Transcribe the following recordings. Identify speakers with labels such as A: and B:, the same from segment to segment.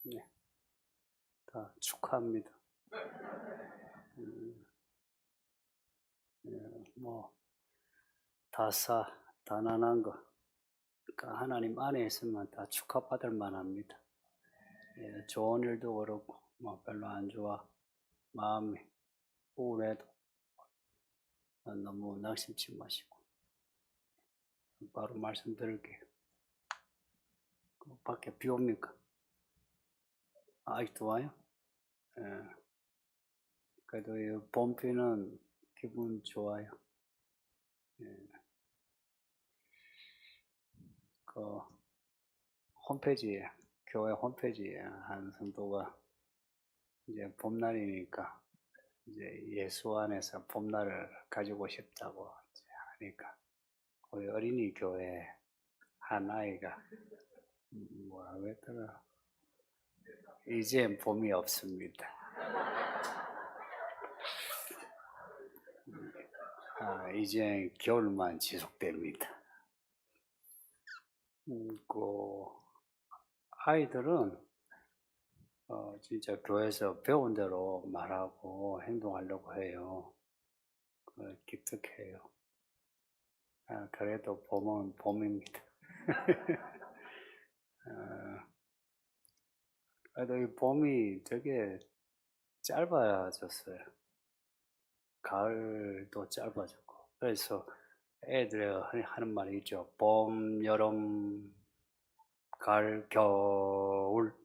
A: 네, 다 축하합니다. 뭐 다난한 거, 그러니까 하나님 안에 있으면 다 축하받을 만합니다. 좋은 일도 그렇고, 뭐 별로 안 좋아, 마음이 우울해도 너무 낙심치 마시고 바로 말씀드릴게요. 밖에 비 옵니까? 아직도 와요? 예. 그래도 이 봄비는 기분 좋아요. 예. 그 홈페이지에, 교회 홈페이지에 한 성도가 이제 봄날이니까 이제 예수 안에서 봄날을 가지고 싶다고 하니까 우리 어린이 교회 한 아이가 뭐라고 했더라, 이제 봄이 없습니다. 이제 겨울만 지속됩니다. 그 아이들은 진짜 교회에서 배운 대로 말하고 행동하려고 해요. 기특해요. 그래도 봄은 봄입니다. 그래도 이 봄이 되게 짧아졌어요. 가을도 짧아졌고. 그래서 애들이 하는 말이 있죠. 봄, 여름, 가을, 겨울.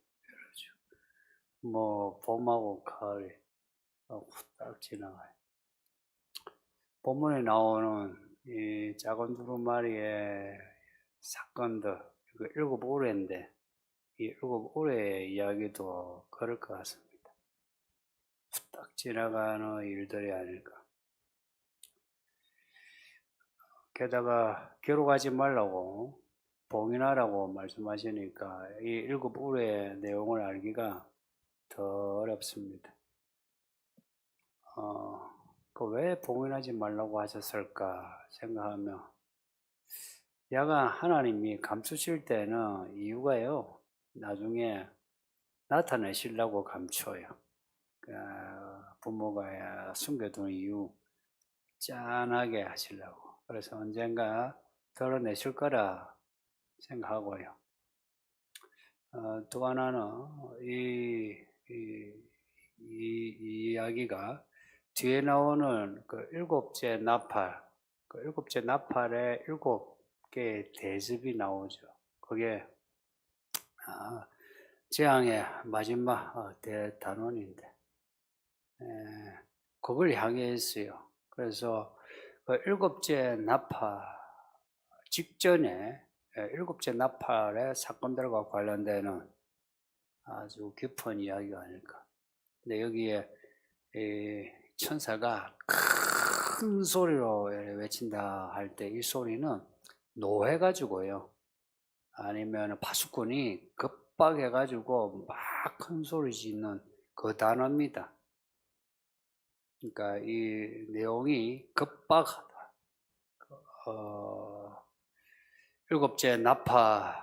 A: 뭐 봄하고 가을이 후딱 지나가요. 본문에 나오는 이 작은 두루마리의 사건들, 그 7올해인데 이 7올해의 이야기도 그럴 것 같습니다. 후딱 지나가는 일들이 아닐까. 게다가 괴로워하지 말라고 봉인하라고 말씀하시니까 이 7올해의 내용을 알기가 더 어렵습니다. 왜 봉인하지 말라고 하셨을까 생각하며, 야가 하나님이 감추실 때는 이유가요, 나중에 나타내시려고 감춰요. 부모가 숨겨둔 이유 짠하게 하시려고. 그래서 언젠가 드러내실 거라 생각하고요. 또 하나는 이 이야기가 뒤에 나오는 그 7째 나팔, 그 7째 나팔에 7개의 대접이 나오죠. 그게 재앙의 마지막 대단원인데, 그걸 향해 있어요. 그래서 그 7째 나팔 직전에 7째 나팔의 사건들과 관련되는 아주 깊은 이야기가 아닐까. 근데 여기에 천사가 큰 소리로 외친다 할 때 이 소리는 노해가지고요, 아니면 파수꾼이 급박해가지고 막 큰 소리 짓는 그 단어입니다. 그러니까 이 내용이 급박하다. 7째 나팔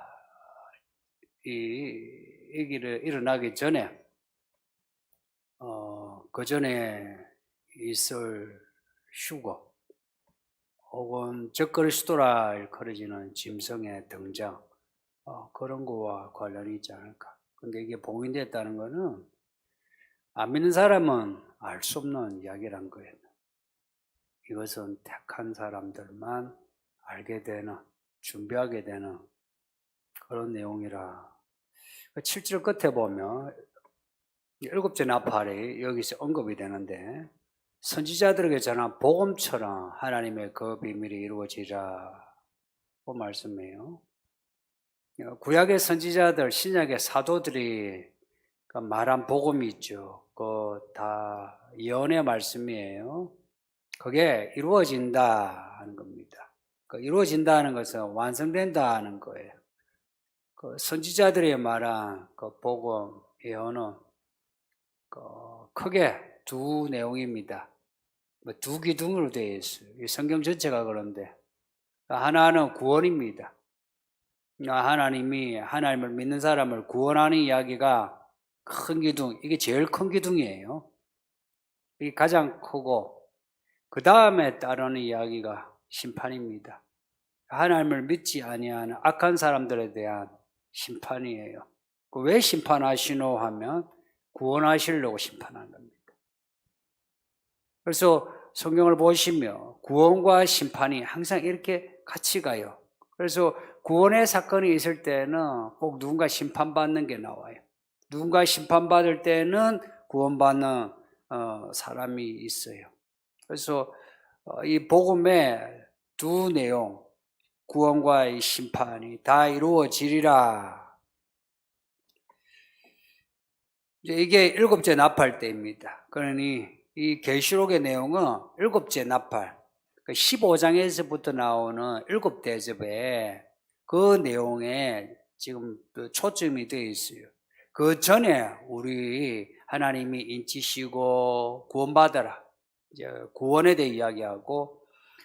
A: 얘기를 일어나기 전에 그 전에 있을 휴거 혹은 적그리스도라 일컬어지는 짐승의 등장, 그런 거와 관련이 있지 않을까. 근데 이게 봉인됐다는 거는 안 믿는 사람은 알 수 없는 이야기란 거예요. 이것은 택한 사람들만 알게 되는, 준비하게 되는 그런 내용이라. 7절 끝에 보면 7째 나팔이 여기서 언급이 되는데, 선지자들에게 전한 복음처럼 하나님의 그 비밀이 이루어지라고 말씀해요. 구약의 선지자들, 신약의 사도들이 말한 복음이 있죠. 그 다 예언의 말씀이에요. 그게 이루어진다 하는 겁니다. 이루어진다는 것은 완성된다 는 거예요. 그 선지자들이 말한 그 복음, 예언은 크게 두 내용입니다. 두 기둥으로 되어 있어요. 이 성경 전체가 그런데, 하나는 구원입니다. 하나님이 하나님을 믿는 사람을 구원하는 이야기가 큰 기둥, 이게 제일 큰 기둥이에요. 이게 가장 크고 그 다음에 따르는 이야기가 심판입니다. 하나님을 믿지 아니하는 악한 사람들에 대한 심판이에요. 왜 심판하시노 하면 구원하시려고 심판한 겁니다. 그래서 성경을 보시면 구원과 심판이 항상 이렇게 같이 가요. 그래서 구원의 사건이 있을 때는 꼭 누군가 심판받는 게 나와요. 누군가 심판받을 때는 구원받는 사람이 있어요. 그래서 이 복음의 두 내용, 구원과 이 심판이 다 이루어지리라. 이게 일곱째 나팔 때입니다. 그러니 이 계시록의 내용은 일곱째 나팔, 15장에서부터 나오는 일곱 대접에 그 내용에 지금 초점이 되어 있어요. 그 전에 우리 하나님이 인치시고 구원받아라. 이제 구원에 대해 이야기하고,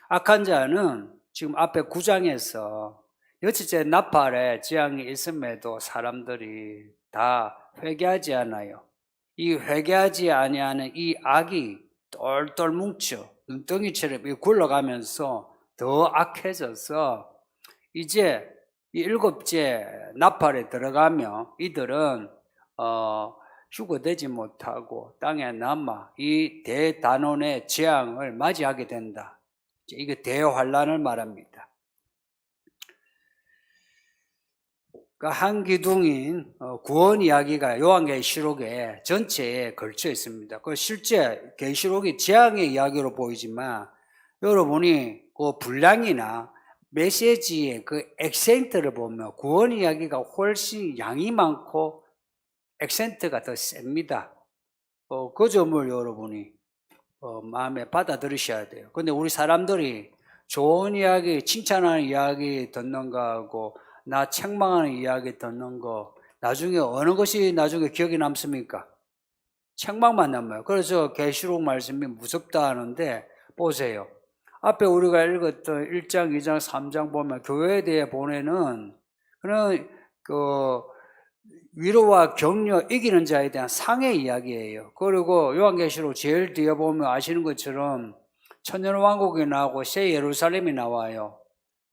A: 악한 자는 지금 앞에 9장에서 여섯째 나팔에 재앙이 있음에도 사람들이 다 회개하지 않아요. 이 회개하지 아니하는 이 악이 똘똘 뭉쳐 눈덩이처럼 굴러가면서 더 악해져서 이제 이 일곱째 나팔에 들어가면 이들은 휴거되지 못하고 땅에 남아 이 대단원의 재앙을 맞이하게 된다. 이게 대환란을 말합니다. 한 기둥인 구원 이야기가 요한계시록에 전체에 걸쳐 있습니다. 그 실제 계시록이 재앙의 이야기로 보이지만 여러분이 그 분량이나 메시지의 그 액센트를 보면 구원 이야기가 훨씬 양이 많고 액센트가 더 셉니다. 그 점을 여러분이 마음에 받아들이셔야 돼요. 근데 우리 사람들이 좋은 이야기, 칭찬하는 이야기 듣는 거하고 나 책망하는 이야기 듣는 거, 나중에 어느 것이 나중에 기억에 남습니까? 책망만 남아요. 그래서 계시록 말씀이 무섭다 하는데 보세요. 앞에 우리가 읽었던 1장, 2장, 3장 보면 교회에 대해 보내는 그런 위로와 격려, 이기는 자에 대한 상의 이야기예요. 그리고 요한계시록 제일 뒤에 보면 아시는 것처럼 천년왕국이 나오고 새 예루살렘이 나와요.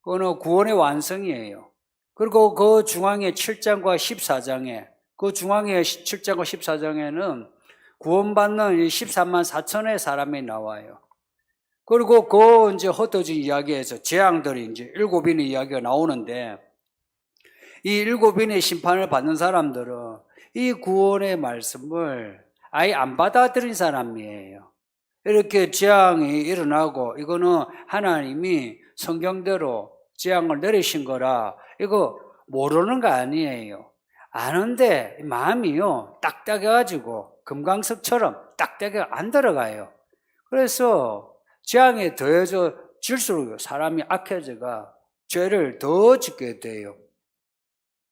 A: 그거는 구원의 완성이에요. 그리고 그 중앙에 7장과 14장에, 그 중앙에 7장과 14장에는 구원받는 13만 4천의 사람이 나와요. 그리고 그 이제 흩어진 이야기에서 재앙들이 이제 일곱인의 이야기가 나오는데, 이 일곱인의 심판을 받는 사람들은 이 구원의 말씀을 아예 안 받아들인 사람이에요. 이렇게 재앙이 일어나고 이거는 하나님이 성경대로 재앙을 내리신 거라 이거 모르는 거 아니에요. 아는데 마음이요 딱딱해가지고 금강석처럼 딱딱해 안 들어가요. 그래서 재앙에 더해져 질수록 사람이 악해져가 죄를 더 짓게 돼요.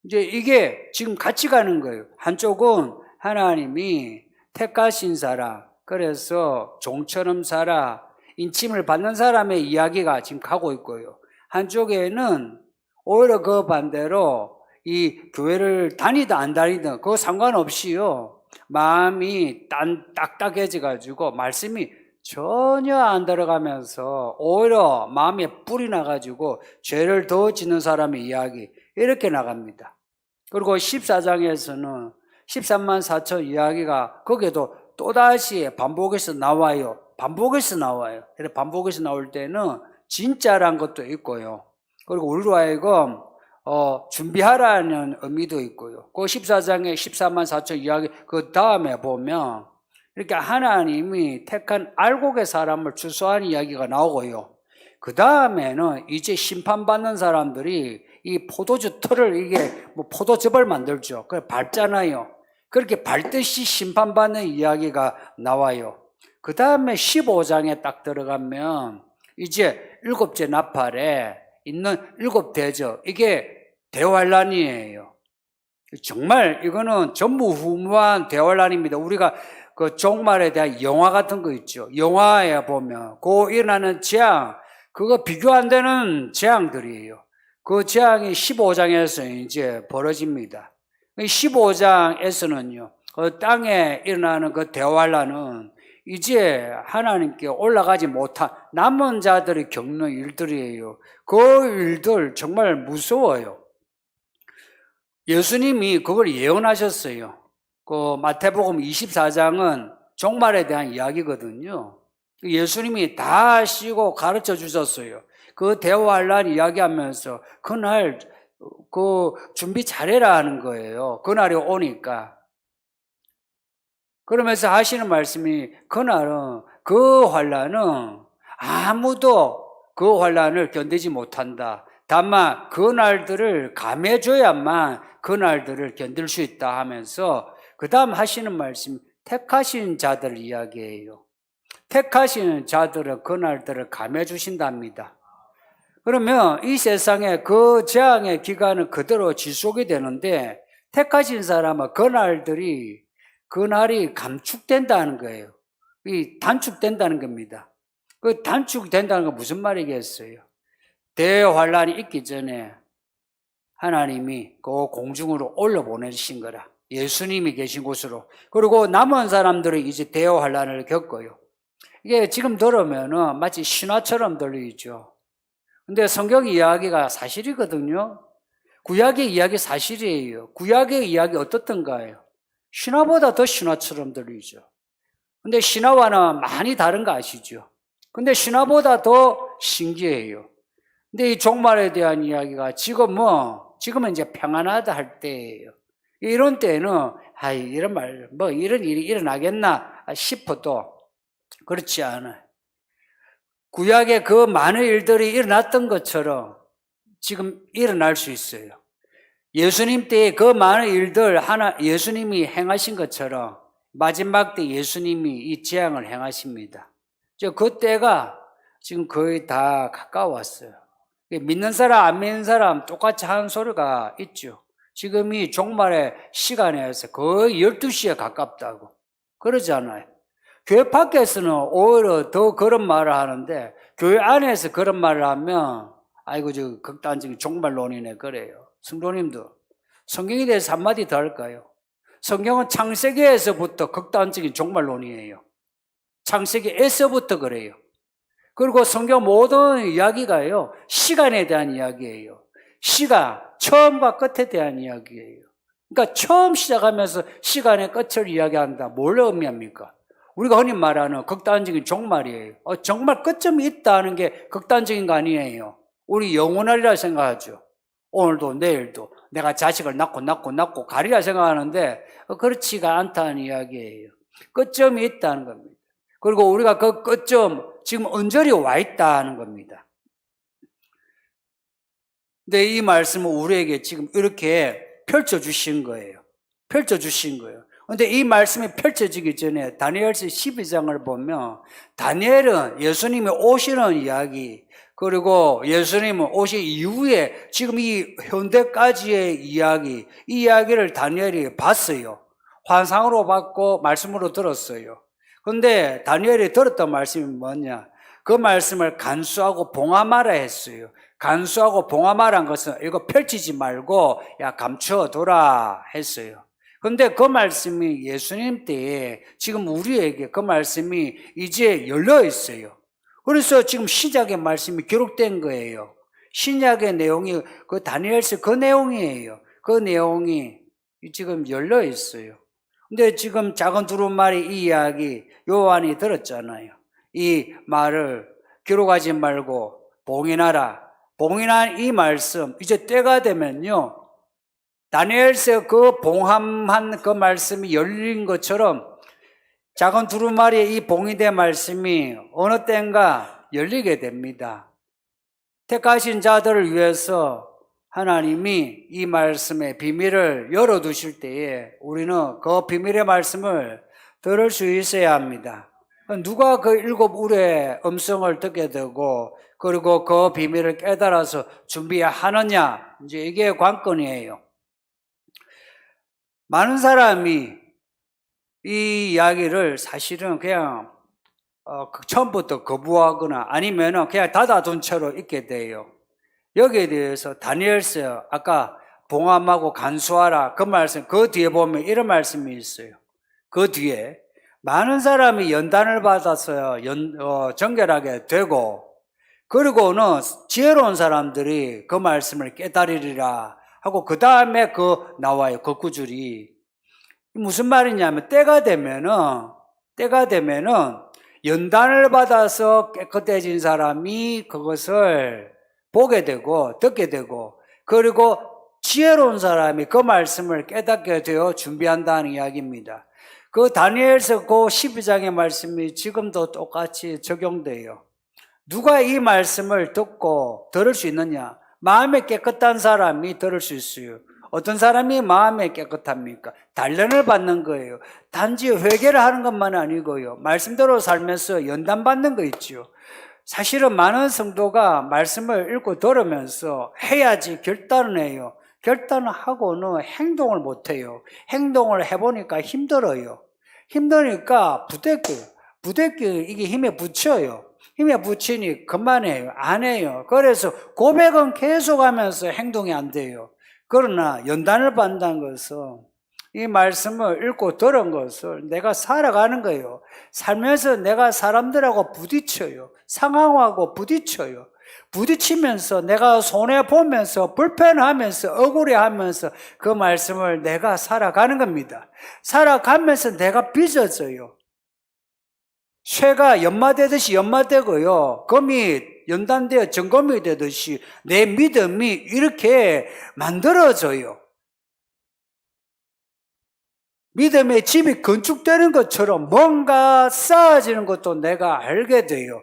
A: 이제 이게 지금 같이 가는 거예요. 한쪽은 하나님이 택하신 사람, 그래서 종처럼 살아 인침을 받는 사람의 이야기가 지금 가고 있고요. 한쪽에는 오히려 그 반대로 이 교회를 다니든 안 다니든 그거 상관없이요. 마음이 딱딱해져 가지고 말씀이 전혀 안 들어가면서 오히려 마음에 뿔이 나가지고 죄를 더 짓는 사람의 이야기 이렇게 나갑니다. 그리고 14장에서는 13만 4천 이야기가 거기에도 또다시 반복해서 나와요. 반복해서 나와요. 반복해서 나올 때는 진짜란 것도 있고요. 그리고 우리로 하여금 준비하라는 의미도 있고요. 그 14장에 14만 4천 이야기 그 다음에 보면 이렇게 하나님이 택한 알곡의 사람을 추수하는 이야기가 나오고요. 그 다음에는 이제 심판받는 사람들이 이 포도주 틀을 이게 뭐 포도즙을 만들죠. 그걸 밟잖아요. 그렇게 밟듯이 심판받는 이야기가 나와요. 그 다음에 15장에 딱 들어가면 이제 일곱째 나팔에 있는 일곱 대접, 이게 대환란이에요. 정말 이거는 전무후무한 대환란입니다. 우리가 그 종말에 대한 영화 같은 거 있죠. 영화에 보면 그 일어나는 재앙, 그거 비교 안 되는 재앙들이에요. 그 재앙이 15장에서 이제 벌어집니다. 15장에서는요, 그 땅에 일어나는 그 대환란은 이제 하나님께 올라가지 못한 남은 자들이 겪는 일들이에요. 그 일들 정말 무서워요. 예수님이 그걸 예언하셨어요. 그 마태복음 24장은 종말에 대한 이야기거든요. 예수님이 다 하시고 가르쳐 주셨어요. 그 대환란 이야기하면서 그날 그 준비 잘해라 하는 거예요. 그날이 오니까. 그러면서 하시는 말씀이 그날은 그 환란은 아무도 그 환란을 견디지 못한다. 다만 그 날들을 감해줘야만 그 날들을 견딜 수 있다 하면서 그 다음 하시는 말씀 택하신 자들 이야기예요. 택하시는 자들은 그 날들을 감해주신답니다. 그러면 이 세상에 그 재앙의 기간은 그대로 지속이 되는데 택하신 사람은 그 날이 감축된다는 거예요. 이 단축된다는 겁니다. 그 단축된다는 건 무슨 말이겠어요? 대환란이 있기 전에 하나님이 그 공중으로 올려보내신 거라. 예수님이 계신 곳으로. 그리고 남은 사람들은 이제 대환란을 겪어요. 이게 지금 들으면은 마치 신화처럼 들리죠. 근데 성경 이야기가 사실이거든요. 구약의 이야기 사실이에요. 구약의 이야기 어떻던가요? 신화보다 더 신화처럼 들리죠. 근데 신화와는 많이 다른 거 아시죠? 근데 신화보다 더 신기해요. 근데 이 종말에 대한 이야기가 지금은 이제 평안하다 할 때예요. 이런 때는, 이런 일이 일어나겠나 싶어도 그렇지 않아요. 구약에 그 많은 일들이 일어났던 것처럼 지금 일어날 수 있어요. 예수님 때에 그 많은 일들 예수님이 행하신 것처럼 마지막 때 예수님이 이 재앙을 행하십니다. 그 때가 지금 거의 다 가까웠어요. 믿는 사람 안 믿는 사람 똑같이 하는 소리가 있죠. 지금이 종말의 시간에서 거의 12시에 가깝다고 그러잖아요. 교회 밖에서는 오히려 더 그런 말을 하는데 교회 안에서 그런 말을 하면 저 극단적인 종말론이네 그래요. 성도님도 성경에 대해서 한마디 더 할까요? 성경은 창세기에서부터 극단적인 종말론이에요. 창세기에서부터 그래요. 그리고 성경 모든 이야기가요, 시간에 대한 이야기예요. 시간, 처음과 끝에 대한 이야기예요. 그러니까 처음 시작하면서 시간의 끝을 이야기한다. 뭘 의미합니까? 우리가 흔히 말하는 극단적인 종말이에요. 정말 끝점이 있다는 게 극단적인 거 아니에요. 우리 영원하리라 생각하죠. 오늘도 내일도 내가 자식을 낳고 가리라 생각하는데 그렇지가 않다는 이야기예요. 끝점이 있다는 겁니다. 그리고 우리가 그 끝점 지금 언저리 와 있다는 겁니다. 근데 이 말씀은 우리에게 지금 이렇게 펼쳐주신 거예요. 펼쳐주신 거예요. 근데 이 말씀이 펼쳐지기 전에 다니엘서 12장을 보면 다니엘은 예수님이 오시는 이야기 그리고 예수님은 오신 이후에 지금 이 현대까지의 이야기 이 이야기를 다니엘이 봤어요. 환상으로 봤고 말씀으로 들었어요. 근데 다니엘이 들었던 말씀이 뭐냐? 그 말씀을 간수하고 봉함하라 했어요. 간수하고 봉함하라는 것은 이거 펼치지 말고 감춰둬라 했어요. 근데 그 말씀이 예수님 때에 지금 우리에게 그 말씀이 이제 열려 있어요. 그래서 지금 시작의 말씀이 기록된 거예요. 신약의 내용이 그 다니엘서 그 내용이에요. 그 내용이 지금 열려 있어요. 근데 지금 작은 두루마리 이 이야기 요한이 들었잖아요. 이 말을 기록하지 말고 봉인하라. 봉인한 이 말씀 이제 때가 되면요. 다니엘서 그 봉함한 그 말씀이 열린 것처럼 작은 두루마리의 이 봉인된 말씀이 어느 때인가 열리게 됩니다. 택하신 자들을 위해서 하나님이 이 말씀의 비밀을 열어두실 때에 우리는 그 비밀의 말씀을 들을 수 있어야 합니다. 누가 그 7 울의 음성을 듣게 되고 그리고 그 비밀을 깨달아서 준비하느냐 이제 이게 관건이에요. 많은 사람이 이 이야기를 사실은 그냥 처음부터 거부하거나 아니면 그냥 닫아둔 채로 있게 돼요. 여기에 대해서 다니엘서 아까 봉함하고 간수하라 그 말씀 그 뒤에 보면 이런 말씀이 있어요. 그 뒤에 많은 사람이 연단을 받아서 정결하게 되고, 그리고는 지혜로운 사람들이 그 말씀을 깨달으리라 하고 그 다음에 나와요. 그 구절이 무슨 말이냐면 때가 되면은 연단을 받아서 깨끗해진 사람이 그것을 보게 되고 듣게 되고, 그리고 지혜로운 사람이 그 말씀을 깨닫게 되어 준비한다는 이야기입니다. 그 다니엘서 그 12장의 말씀이 지금도 똑같이 적용돼요. 누가 이 말씀을 듣고 들을 수 있느냐? 마음에 깨끗한 사람이 들을 수 있어요. 어떤 사람이 마음에 깨끗합니까? 단련을 받는 거예요. 단지 회개를 하는 것만 아니고요. 말씀대로 살면서 연단받는 거 있죠. 사실은 많은 성도가 말씀을 읽고 들으면서 해야지 결단을 해요. 결단을 하고는 행동을 못 해요. 행동을 해보니까 힘들어요. 힘드니까 부대껴요. 이게 힘에 붙여요. 힘에 붙이니 그만해요. 안 해요. 그래서 고백은 계속하면서 행동이 안 돼요. 그러나 연단을 받는다는 것은 이 말씀을 읽고 들은 것을 내가 살아가는 거예요. 살면서 내가 사람들하고 부딪혀요. 상황하고 부딪혀요. 부딪히면서 내가 손해보면서 불편하면서 억울해하면서 그 말씀을 내가 살아가는 겁니다. 살아가면서 내가 빚어져요. 쇠가 연마되듯이 연마되고요. 금이 연단되어 점검이 되듯이 내 믿음이 이렇게 만들어져요. 믿음의 집이 건축되는 것처럼 뭔가 쌓아지는 것도 내가 알게 돼요.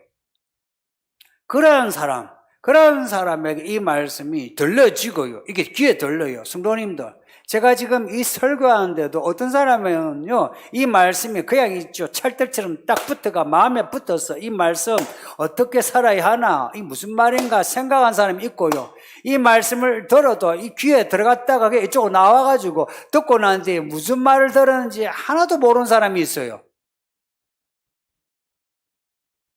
A: 그런 사람에게 이 말씀이 들려지고요. 이게 귀에 들려요. 성도님들, 제가 지금 이 설교하는데도 어떤 사람은요, 이 말씀이 그냥 있죠. 찰떡처럼 딱 붙어가 마음에 붙어서 이 말씀 어떻게 살아야 하나, 이 무슨 말인가 생각한 사람이 있고요. 이 말씀을 들어도 이 귀에 들어갔다가 이쪽으로 나와가지고 듣고 난 뒤에 무슨 말을 들었는지 하나도 모르는 사람이 있어요.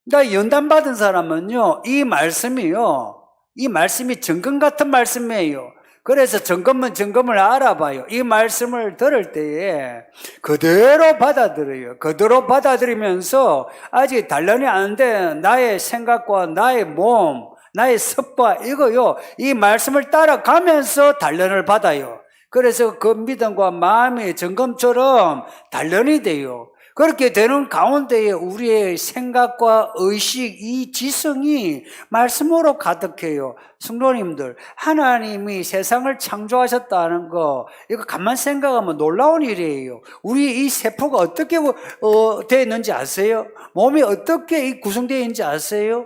A: 그러니까 연단받은 사람은요, 이 말씀이 점검 같은 말씀이에요. 그래서 점검을 알아봐요. 이 말씀을 들을 때에 그대로 받아들여요. 그대로 받아들이면서 아직 단련이 안 된 나의 생각과 나의 몸, 나의 습관, 이거요, 이 말씀을 따라가면서 단련을 받아요. 그래서 그 믿음과 마음의 점검처럼 단련이 돼요. 그렇게 되는 가운데에 우리의 생각과 의식, 이 지성이 말씀으로 가득해요. 성도님들, 하나님이 세상을 창조하셨다는 거, 이거 가만 생각하면 놀라운 일이에요. 우리 이 세포가 어떻게 되어 있는지 아세요? 몸이 어떻게 구성되어 있는지 아세요?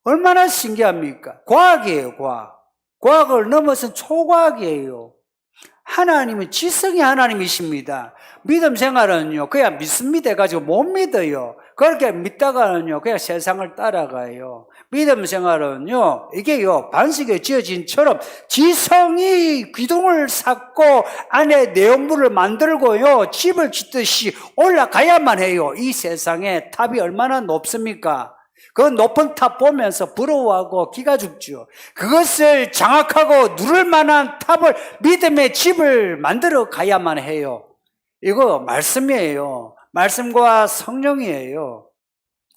A: 얼마나 신기합니까? 과학이에요, 과학. 과학을 넘어선 초과학이에요. 하나님은 지성이 하나님이십니다. 믿음 생활은요, 그냥 믿습니다 해가지고 못 믿어요. 그렇게 믿다가는요, 그냥 세상을 따라가요. 믿음 생활은요, 이게요, 반석에 지어진처럼 지성이 기둥을 쌓고 안에 내용물을 만들고요, 집을 짓듯이 올라가야만 해요. 이 세상에 탑이 얼마나 높습니까? 그 높은 탑 보면서 부러워하고 기가 죽죠. 그것을 장악하고 누를 만한 탑을, 믿음의 집을 만들어 가야만 해요. 이거 말씀이에요. 말씀과 성령이에요.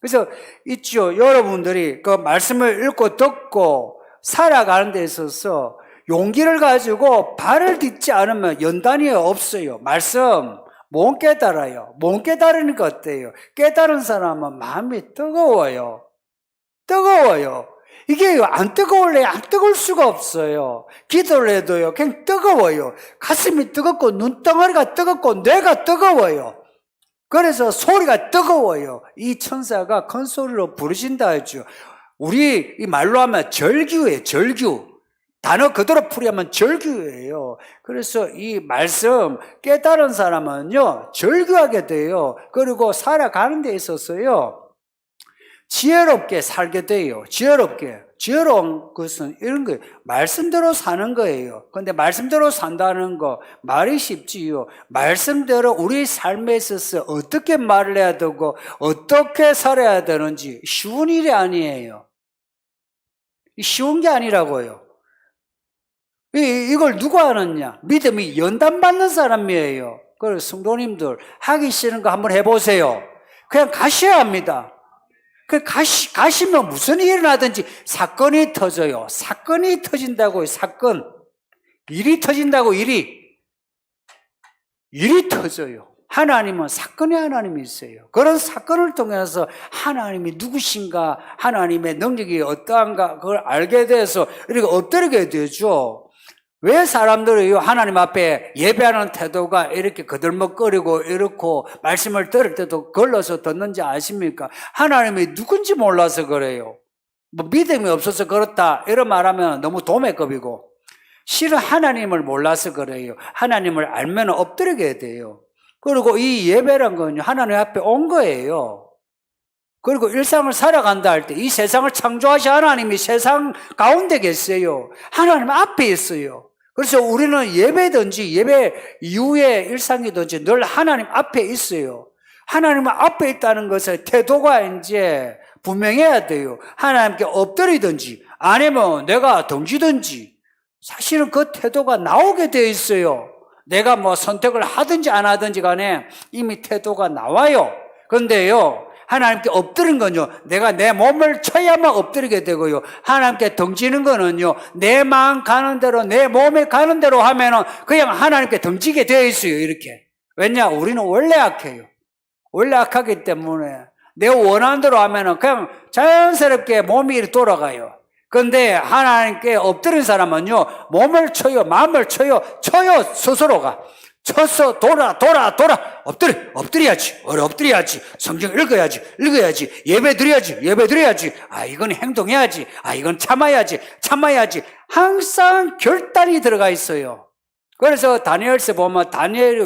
A: 그래서 있죠. 여러분들이 그 말씀을 읽고 듣고 살아가는 데 있어서 용기를 가지고 발을 딛지 않으면 연단이 없어요. 말씀 못 깨달아요. 못 깨달으니까 어때요? 깨달은 사람은 마음이 뜨거워요. 이게 안 뜨거울래 안 뜨거울 수가 없어요. 기도를 해도요, 그냥 뜨거워요. 가슴이 뜨겁고 눈덩어리가 뜨겁고 뇌가 뜨거워요. 그래서 소리가 뜨거워요. 이 천사가 큰 소리로 부르신다 하죠. 우리 이 말로 하면 절규예요. 절규. 단어 그대로 풀이하면 절규예요. 그래서 이 말씀 깨달은 사람은요, 절규하게 돼요. 그리고 살아가는 데 있어서요, 지혜롭게 살게 돼요. 지혜로운 것은 이런 거예요. 말씀대로 사는 거예요. 근데 말씀대로 산다는 거 말이 쉽지요. 말씀대로 우리 삶에 있어서 어떻게 말을 해야 되고 어떻게 살아야 되는지 쉬운 일이 아니에요. 쉬운 게 아니라고요. 이걸 누가 하느냐? 믿음이 연단받는 사람이에요. 그래서 성도님들 하기 싫은 거 한번 해보세요. 그냥 가셔야 합니다. 가시면 무슨 일이 일어나든지 사건이 터져요. 사건이 터진다고요. 사건. 일이 터진다고 일이 터져요. 하나님은 사건의 하나님이 있어요. 그런 사건을 통해서 하나님이 누구신가, 하나님의 능력이 어떠한가 그걸 알게 돼서 이렇게 엎드리게 되죠. 왜 사람들이 하나님 앞에 예배하는 태도가 이렇게 거들먹거리고 이렇고 말씀을 들을 때도 걸러서 듣는지 아십니까? 하나님이 누군지 몰라서 그래요. 뭐 믿음이 없어서 그렇다 이런 말하면 너무 도매급이고, 실은 하나님을 몰라서 그래요. 하나님을 알면 엎드리게 돼요. 그리고 이 예배란 건 하나님 앞에 온 거예요. 그리고 일상을 살아간다 할 때 이 세상을 창조하신 하나님이 세상 가운데 계세요. 하나님 앞에 있어요. 그래서 우리는 예배든지 예배 이후의 일상이든지 늘 하나님 앞에 있어요. 하나님 앞에 있다는 것의 태도가 이제 분명해야 돼요. 하나님께 엎드리든지 아니면 내가 덩지든지 사실은 그 태도가 나오게 되어 있어요. 내가 뭐 선택을 하든지 안 하든지 간에 이미 태도가 나와요. 그런데요, 하나님께 엎드린 건요, 내가 내 몸을 쳐야만 엎드리게 되고요, 하나님께 덩지는 거는요, 내 마음 가는 대로, 내 몸에 가는 대로 하면은 그냥 하나님께 덩지게 되어 있어요, 이렇게. 왜냐? 우리는 원래 악해요. 원래 악하기 때문에 내 원하는 대로 하면은 그냥 자연스럽게 몸이 이렇게 돌아가요. 그런데 하나님께 엎드린 사람은요, 몸을 쳐요, 마음을 쳐요, 스스로가. 쳐서 엎드려야지, 엎드려야지, 성경 읽어야지, 예배 드려야지, 이건 행동해야지, 이건 참아야지. 항상 결단이 들어가 있어요. 그래서 다니엘서 보면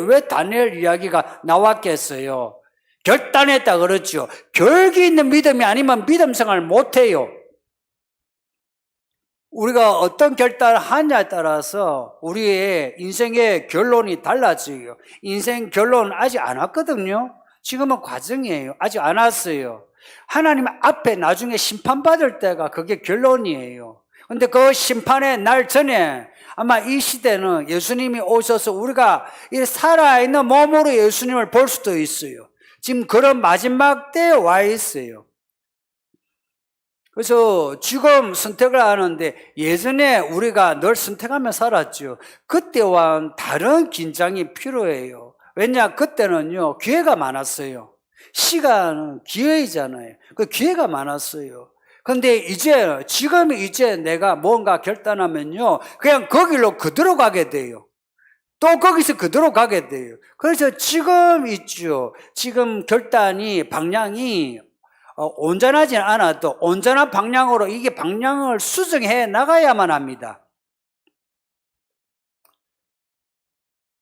A: 왜 다니엘 이야기가 나왔겠어요? 결단했다 그러죠. 결기 있는 믿음이 아니면 믿음 생활을 못해요. 우리가 어떤 결단을 하냐에 따라서 우리의 인생의 결론이 달라져요. 인생 결론은 아직 안 왔거든요. 지금은 과정이에요. 아직 안 왔어요. 하나님 앞에 나중에 심판받을 때가 그게 결론이에요. 근데 그 심판의 날 전에 아마 이 시대는 예수님이 오셔서 우리가 이 살아있는 몸으로 예수님을 볼 수도 있어요. 지금 그런 마지막 때에 와 있어요. 그래서 지금 선택을 하는데 예전에 우리가 늘 선택하며 살았죠. 그때와는 다른 긴장이 필요해요. 왜냐? 그때는요, 기회가 많았어요. 시간은 기회이잖아요. 그 기회가 많았어요. 근데 지금 내가 뭔가 결단하면요, 그냥 거기로 그대로 가게 돼요. 또 거기서 그대로 가게 돼요. 그래서 지금 있죠. 지금 방향이 온전하지 않아도 온전한 방향으로 이게 방향을 수정해 나가야만 합니다.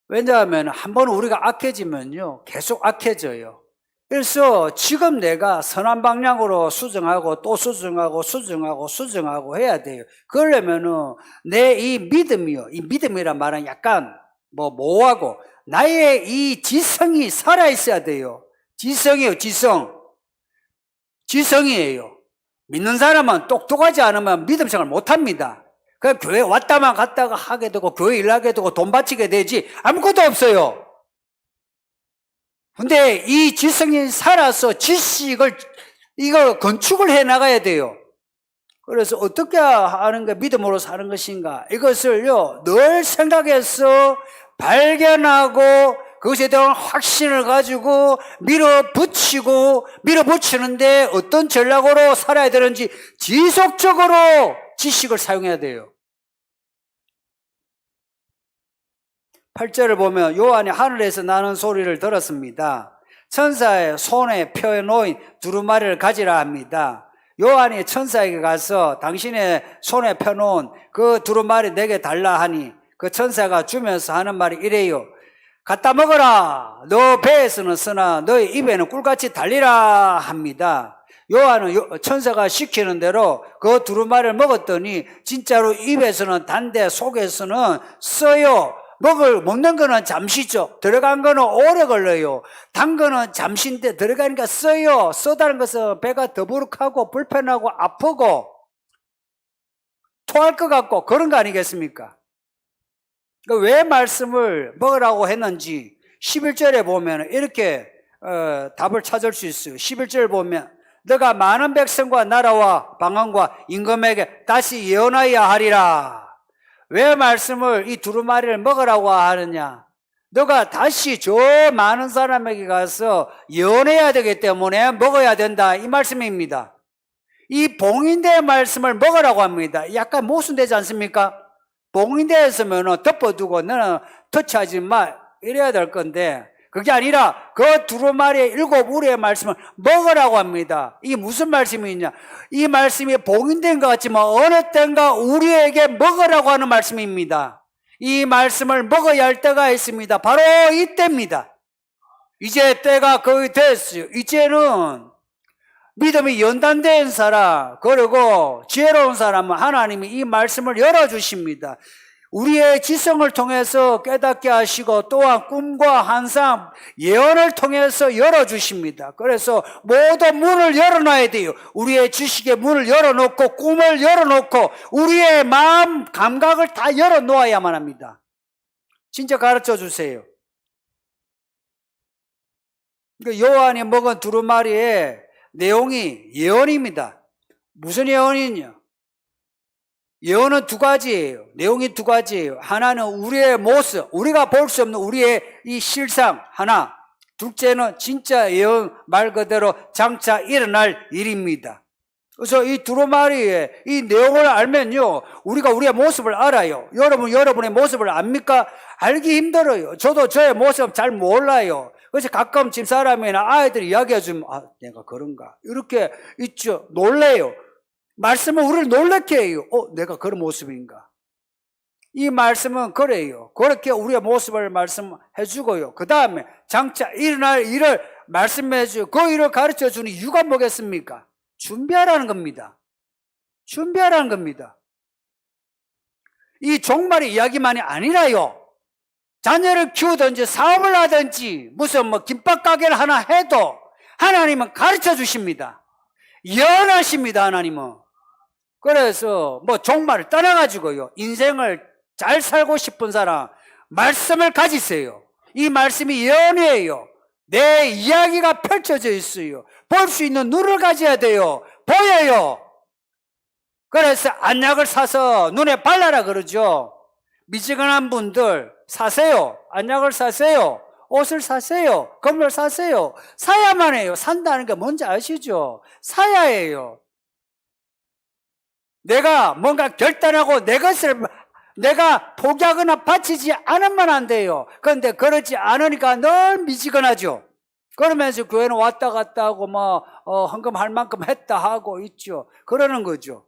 A: 왜냐하면 한번 우리가 악해지면요, 계속 악해져요. 그래서 지금 내가 선한 방향으로 수정하고 또 수정하고 해야 돼요. 그러려면은 내 이 믿음이란 말은 약간 모호하고 나의 이 지성이 살아있어야 돼요. 지성이에요. 믿는 사람은 똑똑하지 않으면 믿음 생활 못합니다. 그냥 교회 왔다만 갔다가 하게 되고 교회 일하게 되고 돈 바치게 되지 아무것도 없어요. 근데 이 지성이 살아서 이거 건축을 해 나가야 돼요. 그래서 어떻게 하는 게 믿음으로 사는 것인가, 이것을요 늘 생각해서 발견하고 그것에 대한 확신을 가지고 밀어붙이는데 어떤 전략으로 살아야 되는지 지속적으로 지식을 사용해야 돼요. 8절을 보면 요한이 하늘에서 나는 소리를 들었습니다. 천사의 손에 펴놓인 두루마리를 가지라 합니다. 요한이 천사에게 가서 당신의 손에 펴놓은 그 두루마리 내게 달라 하니 그 천사가 주면서 하는 말이 이래요. 갖다 먹어라. 너 배에서는 쓰나 너의 입에는 꿀같이 달리라 합니다. 요한은 천사가 시키는 대로 그 두루마리를 먹었더니 진짜로 입에서는 단데 속에서는 써요. 먹는 거는 잠시죠. 들어간 거는 오래 걸려요. 단 거는 잠시인데 들어가니까 써요. 써다는 것은 배가 더부룩하고 불편하고 아프고 토할 것 같고 그런 거 아니겠습니까? 왜 말씀을 먹으라고 했는지 11절에 보면 이렇게 답을 찾을 수 있어요. 11절 보면 너가 많은 백성과 나라와 방언과 임금에게 다시 예언하여야 하리라. 왜 말씀을 이 두루마리를 먹으라고 하느냐? 너가 다시 저 많은 사람에게 가서 예언해야 되기 때문에 먹어야 된다, 이 말씀입니다. 이 봉인대의 말씀을 먹으라고 합니다. 약간 모순되지 않습니까? 봉인대에서는 덮어두고 너는 터치하지 마 이래야 될 건데 그게 아니라 그 두루마리의 7 우리의 말씀을 먹으라고 합니다. 이게 무슨 말씀이냐? 이 말씀이 봉인된 것 같지만 어느 때인가 우리에게 먹으라고 하는 말씀입니다. 이 말씀을 먹어야 할 때가 있습니다. 바로 이때입니다. 이제 때가 거의 됐어요. 이제는 믿음이 연단된 사람, 그리고 지혜로운 사람은 하나님이 이 말씀을 열어주십니다. 우리의 지성을 통해서 깨닫게 하시고 또한 꿈과 환상, 예언을 통해서 열어주십니다. 그래서 모든 문을 열어놔야 돼요. 우리의 지식의 문을 열어놓고 꿈을 열어놓고 우리의 마음, 감각을 다 열어놓아야만 합니다. 진짜 가르쳐 주세요. 요한이 먹은 두루마리의 내용이 예언입니다. 무슨 예언이냐? 예언은 2가지예요. 내용이 2가지예요. 하나는 우리의 모습, 우리가 볼 수 없는 우리의 이 실상 하나. 둘째는 진짜 예언 말 그대로 장차 일어날 일입니다. 그래서 이 두루마리의 이 내용을 알면요, 우리가 우리의 모습을 알아요. 여러분의 모습을 압니까? 알기 힘들어요. 저도 저의 모습 잘 몰라요. 그래서 가끔 집사람이나 아이들이 이야기해주면 내가 그런가 이렇게 있죠. 놀래요. 말씀은 우리를 놀랍게 해요. 내가 그런 모습인가? 이 말씀은 그래요. 그렇게 우리의 모습을 말씀해 주고요. 그 다음에 장차 일어날 일을 말씀해 주고 그 일을 가르쳐 주는 이유가 뭐겠습니까? 준비하라는 겁니다. 준비하라는 겁니다. 이 종말의 이야기만이 아니라요. 자녀를 키우든지 사업을 하든지 무슨 김밥 가게를 하나 해도 하나님은 가르쳐 주십니다. 예언하십니다. 하나님은. 그래서 종말을 떠나가지고요, 인생을 잘 살고 싶은 사람 말씀을 가지세요. 이 말씀이 예언이에요. 내 이야기가 펼쳐져 있어요. 볼 수 있는 눈을 가져야 돼요. 보여요. 그래서 안약을 사서 눈에 발라라 그러죠. 미지근한 분들 사세요. 안약을 사세요. 옷을 사세요. 건물 사세요. 사야만 해요. 산다는 게 뭔지 아시죠? 사야 해요. 내가 뭔가 결단하고 내 것을 내가 포기하거나 바치지 않으면 안 돼요. 그런데 그러지 않으니까 늘 미지근하죠. 그러면서 교회는 왔다 갔다 하고 헌금할 만큼 했다 하고 있죠. 그러는 거죠.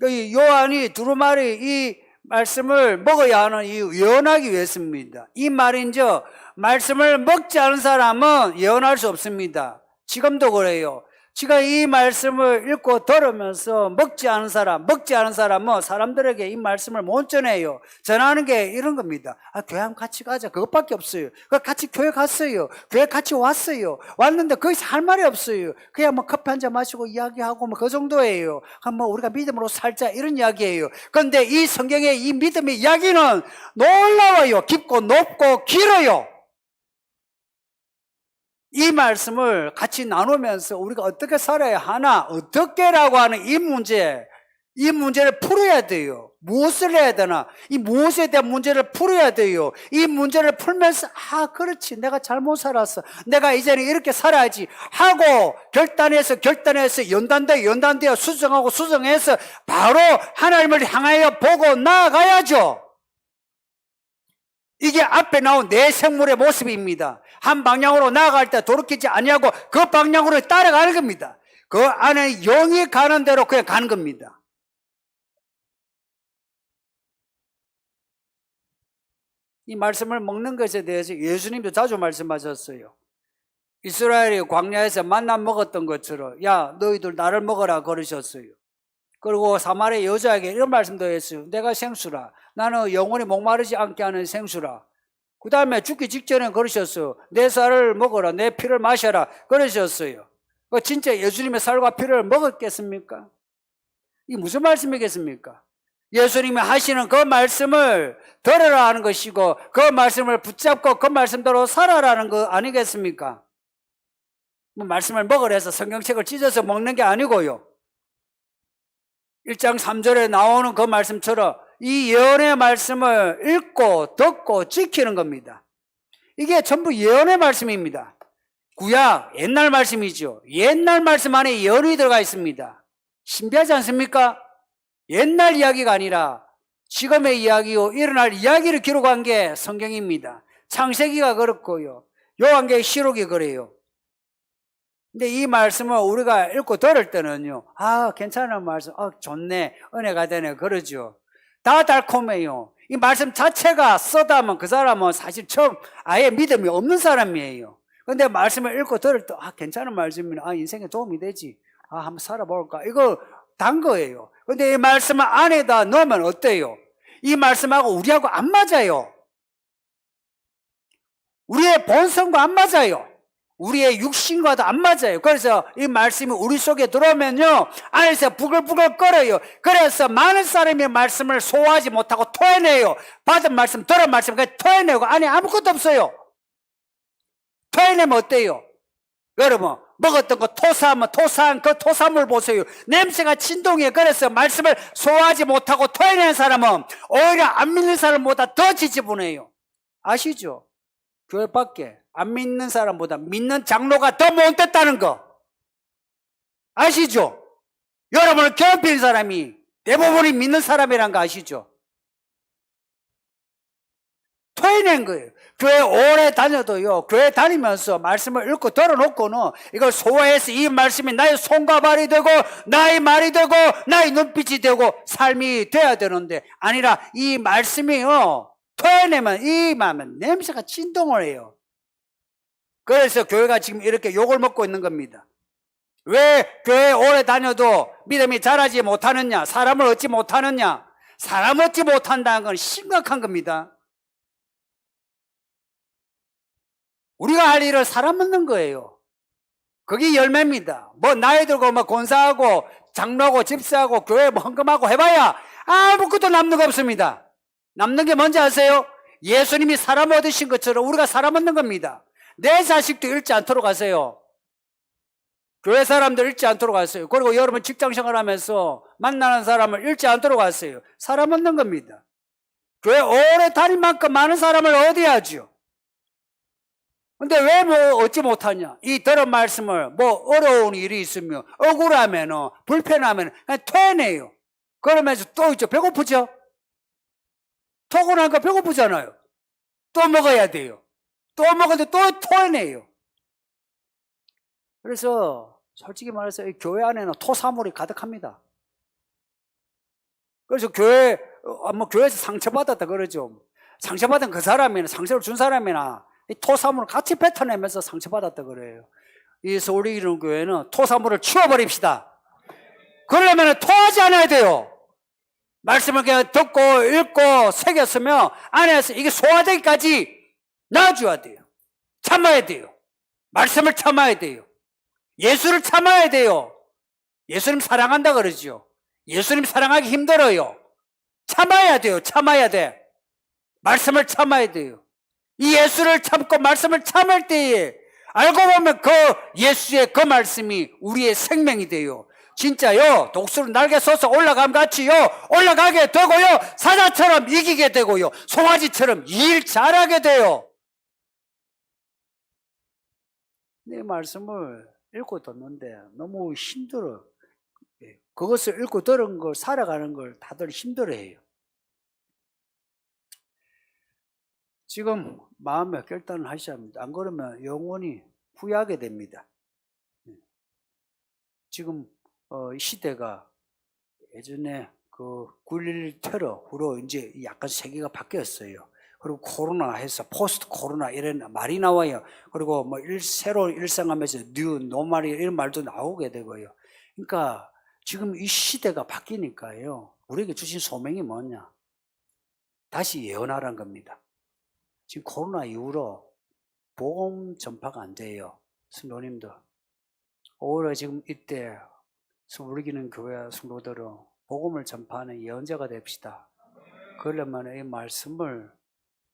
A: 요한이 두루마리 이 말씀을 먹어야 하는 이유, 예언하기 위해서입니다. 이 말인저 말씀을 먹지 않은 사람은 예언할 수 없습니다. 지금도 그래요. 지금 이 말씀을 읽고 들으면서 먹지 않은 사람은 사람들에게 이 말씀을 못 전해요. 전하는 게 이런 겁니다. 교회 한번 같이 가자. 그것밖에 없어요. 같이 교회 갔어요. 교회 같이 왔어요. 왔는데 거기서 할 말이 없어요. 그냥 커피 한잔 마시고 이야기하고 그 정도예요. 우리가 믿음으로 살자 이런 이야기예요. 그런데 이 성경의 이 믿음의 이야기는 놀라워요. 깊고 높고 길어요. 이 말씀을 같이 나누면서 우리가 어떻게 살아야 하나, 어떻게라고 하는 이 문제를 풀어야 돼요. 무엇을 해야 되나? 이 무엇에 대한 문제를 풀어야 돼요. 이 문제를 풀면서 그렇지, 내가 잘못 살았어, 내가 이제는 이렇게 살아야지 하고 결단해서 연단되어 수정해서 바로 하나님을 향하여 보고 나아가야죠. 이게 앞에 나온 내 생물의 모습입니다. 한 방향으로 나아갈 때 돌이키지 아니하고 그 방향으로 따라가는 겁니다. 그 안에 영이 가는 대로 그냥 가는 겁니다. 이 말씀을 먹는 것에 대해서 예수님도 자주 말씀하셨어요. 이스라엘이 광야에서 만나 먹었던 것처럼 너희들 나를 먹어라 그러셨어요. 그리고 사마리아 여자에게 이런 말씀도 했어요. 내가 생수라. 나는 영원히 목마르지 않게 하는 생수라. 그 다음에 죽기 직전에 그러셨어요. 내 살을 먹어라. 내 피를 마셔라. 그러셨어요. 진짜 예수님의 살과 피를 먹었겠습니까? 이게 무슨 말씀이겠습니까? 예수님이 하시는 그 말씀을 들으라 하는 것이고 그 말씀을 붙잡고 그 말씀대로 살아라는 거 아니겠습니까? 뭐 말씀을 먹으라 해서 성경책을 찢어서 먹는 게 아니고요. 1장 3절에 나오는 그 말씀처럼 이 예언의 말씀을 읽고 듣고 지키는 겁니다. 이게 전부 예언의 말씀입니다. 구약, 옛날 말씀이죠. 옛날 말씀 안에 예언이 들어가 있습니다. 신비하지 않습니까? 옛날 이야기가 아니라 지금의 이야기요, 일어날 이야기를 기록한 게 성경입니다. 창세기가 그렇고요. 요한계시록이 그래요. 근데 이 말씀을 우리가 읽고 들을 때는요, 괜찮은 말씀, 좋네, 은혜가 되네, 그러죠. 다 달콤해요. 이 말씀 자체가 쓰다면 그 사람은 사실 처음 아예 믿음이 없는 사람이에요. 근데 말씀을 읽고 들을 때, 괜찮은 말씀이면, 인생에 도움이 되지. 한번 살아볼까. 이거 단 거예요. 근데 이 말씀을 안에다 넣으면 어때요? 이 말씀하고 우리하고 안 맞아요. 우리의 본성과 안 맞아요. 우리의 육신과도 안 맞아요. 그래서 이 말씀이 우리 속에 들어오면요, 안에서 부글부글 끓어요. 그래서 많은 사람이 말씀을 소화하지 못하고 토해내요. 받은 말씀, 들은 말씀, 토해내고 안에 아무것도 없어요. 토해내면 어때요? 여러분, 먹었던 거 토사하면 토사한 그 토사물 보세요. 냄새가 진동해요. 그래서 말씀을 소화하지 못하고 토해내는 사람은 오히려 안 믿는 사람보다 더 지지분해요. 아시죠? 교회 밖에 안 믿는 사람보다 믿는 장로가 더 못됐다는 거 아시죠? 여러분을 괴롭히는 사람이 대부분이 믿는 사람이란 거 아시죠? 토해낸 거예요. 교회 오래 다녀도요, 교회 다니면서 말씀을 읽고 들어놓고는 이걸 소화해서 이 말씀이 나의 손과 발이 되고 나의 말이 되고 나의 눈빛이 되고 삶이 돼야 되는데 아니라 이 말씀이요, 토해내면 이 마음은 냄새가 진동을 해요. 그래서 교회가 지금 이렇게 욕을 먹고 있는 겁니다. 왜 교회 오래 다녀도 믿음이 자라지 못하느냐, 사람을 얻지 못하느냐. 사람 얻지 못한다는 건 심각한 겁니다. 우리가 할 일을 사람 얻는 거예요. 그게 열매입니다. 뭐 나이 들고 뭐 권사하고 장로하고 집사하고 교회 뭐 헌금하고 해봐야 아무것도 남는 거 없습니다. 남는 게 뭔지 아세요? 예수님이 사람 얻으신 것처럼 우리가 사람 얻는 겁니다. 내 자식도 잃지 않도록 하세요. 교회 사람들 잃지 않도록 하세요. 그리고 여러분 직장 생활하면서 만나는 사람을 잃지 않도록 하세요. 사람 얻는 겁니다. 교회 오래 다닌 만큼 많은 사람을 얻어야죠. 근데 왜 뭐 얻지 못하냐? 이 들은 말씀을 뭐 어려운 일이 있으면 억울하면 불편하면 그냥 토해내요. 그러면서 또 있죠. 배고프죠? 토고 나니까 배고프잖아요. 또 먹어야 돼요. 또 먹었는데 또 토해내요. 그래서 솔직히 말해서 이 교회 안에는 토사물이 가득합니다. 그래서 교회에서 상처받았다 그러죠. 상처받은 그 사람이나 상처를 준 사람이나 이 토사물을 같이 뱉어내면서 상처받았다 그래요. 이 서울이 이룬 교회는 토사물을 치워버립시다. 그러려면 토하지 않아야 돼요. 말씀을 그냥 듣고 읽고 새겼으면 안에서 이게 소화되기까지 놔줘야 돼요. 참아야 돼요. 말씀을 참아야 돼요. 예수를 참아야 돼요. 예수님 사랑한다 그러죠. 예수님 사랑하기 힘들어요. 참아야 돼요. 참아야 돼. 말씀을 참아야 돼요. 이 예수를 참고 말씀을 참을 때에 알고 보면 그 예수의 그 말씀이 우리의 생명이 돼요. 진짜요, 독수리 날개 솟아 올라감 같이요, 올라가게 되고요, 사자처럼 이기게 되고요, 송아지처럼 일 잘하게 돼요. 내 말씀을 읽고 듣는데 너무 힘들어. 그것을 읽고 들은 걸 살아가는 걸 다들 힘들어해요. 지금 마음에 결단을 하셔야 합니다. 안 그러면 영원히 후회하게 됩니다. 지금 시대가 예전에 그 9.11 테러 후로 이제 약간 세계가 바뀌었어요. 그리고 코로나 해서 포스트 코로나 이런 말이 나와요. 그리고 뭐 새로운 일상하면서 뉴 노멀이 이런 말도 나오게 되고요. 그러니까 지금 이 시대가 바뀌니까요, 우리에게 주신 소명이 뭐냐? 다시 예언하라는 겁니다. 지금 코로나 이후로 복음 전파가 안 돼요. 성도님들, 오히려 지금 이때 우리 기는 교회 성도들은 복음을 전파하는 예언자가 됩시다. 그러려면 이 말씀을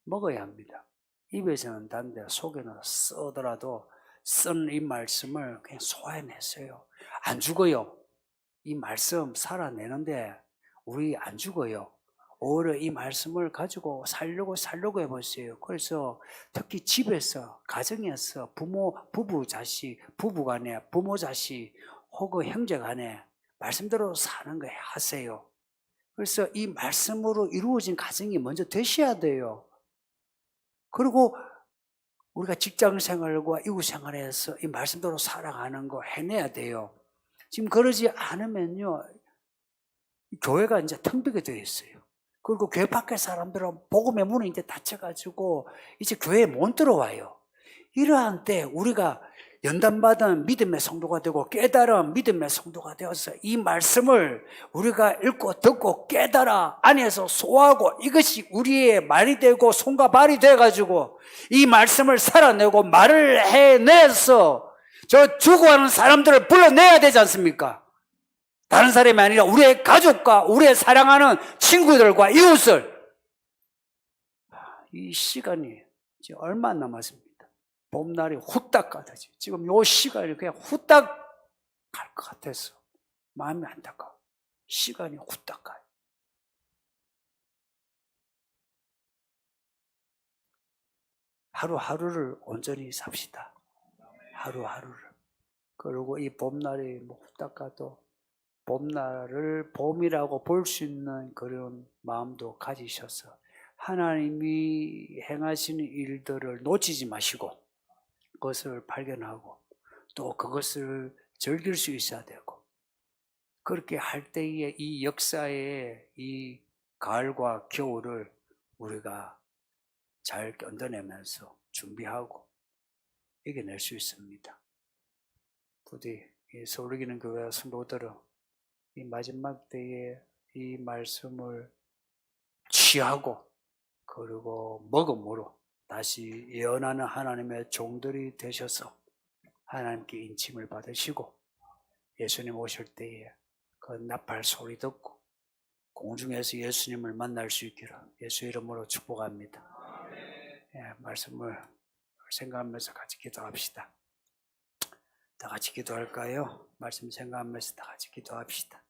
A: 먹어야 합니다. 입에서는 단데 속에는 써더라도 쓴 이 말씀을 그냥 소화해냈어요. 안 죽어요. 이 말씀 살아내는데 우리 안 죽어요. 오히려 이 말씀을 가지고 살려고 해보세요. 그래서 특히 집에서, 가정에서 부부 자식, 부부 간에, 부모 자식, 혹은 형제 간에 말씀대로 사는 거 하세요. 그래서 이 말씀으로 이루어진 가정이 먼저 되셔야 돼요. 그리고 우리가 직장 생활과 이웃 생활에서 이 말씀대로 살아가는 거 해내야 돼요. 지금 그러지 않으면요, 교회가 이제 텅 비게 되어 있어요. 그리고 교회 밖에 사람들은 복음의 문이 이제 닫혀가지고 이제 교회에 못 들어와요. 이러한 때 우리가 연단받은 믿음의 성도가 되고 깨달은 믿음의 성도가 되어서 이 말씀을 우리가 읽고 듣고 깨달아 안에서 소화하고 이것이 우리의 말이 되고 손과 발이 돼가지고 이 말씀을 살아내고 말을 해내서 저 죽어가는 사람들을 불러내야 되지 않습니까? 다른 사람이 아니라 우리의 가족과 우리의 사랑하는 친구들과 이웃을. 이 시간이 지금 얼마 안 남았습니다. 봄날이 후딱 가다지. 지금 요 시간이 그냥 후딱 갈 것 같아서 마음이 안타까워. 시간이 후딱 가요. 하루하루를 온전히 삽시다. 하루하루를. 그리고 이 봄날이 뭐 후딱 가도 봄날을 봄이라고 볼 수 있는 그런 마음도 가지셔서 하나님이 행하시는 일들을 놓치지 마시고 그것을 발견하고 또 그것을 즐길 수 있어야 되고 그렇게 할 때에 이 역사의 이 가을과 겨울을 우리가 잘 견뎌내면서 준비하고 이겨낼 수 있습니다. 부디 서울기는 교회 성도들은 이 마지막 때에 이 말씀을 취하고 그리고 먹음으로 다시 예언하는 하나님의 종들이 되셔서 하나님께 인침을 받으시고 예수님 오실 때에 그 나팔 소리 듣고 공중에서 예수님을 만날 수 있기를 예수 이름으로 축복합니다. 말씀을 생각하면서 같이 기도합시다. 다 같이 기도할까요? 말씀 생각하면서 다 같이 기도합시다.